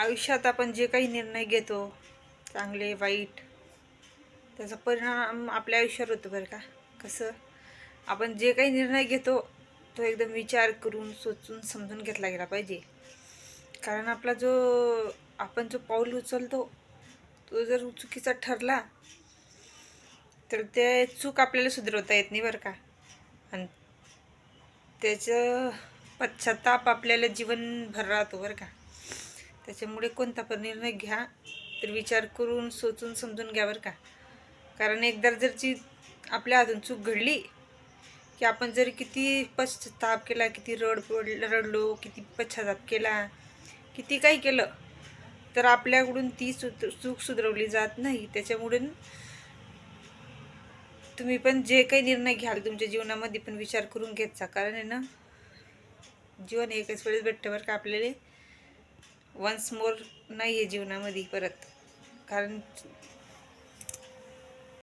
आयुष्यात आपण जे काही निर्णय घेतो, चांगले वाईट, त्याचा परिणाम आपल्या आयुष्यावर होतो बरं का. कसं, आपण जे काही निर्णय घेतो तो एकदम विचार करून सोचून समजून घेतला गेला पाहिजे. कारण आपण जो पाऊल उचलतो तो जर चुकीचा ठरला तर ते चूक आपल्याला सुधारवता येत नाही बरं का. आणि त्याचं पश्चाताप आपल्याला जीवनभर राहतो बरं का. त्याच्यामुळे कोणता पण निर्णय घ्या तर विचार करून सोचून समजून घ्या बरं का. कारण एकदा जर आपल्या हातून चूक घडली की आपण जर किती पश्चाताप केला, किती रडलो, किती पश्चाताप केला, किती काही केलं तर आपल्याकडून ती चूक सुधारवली जात नाही. त्याच्यामुळे तुम्ही पण जे काही निर्णय घ्याल तुमच्या जीवनामध्ये पण विचार करून घेत जा. कारण आहे ना, जीवन एकच वेळेस भेटतं बरं का आपल्याला, वन्स मोर नाही आहे जीवनामध्ये परत. कारण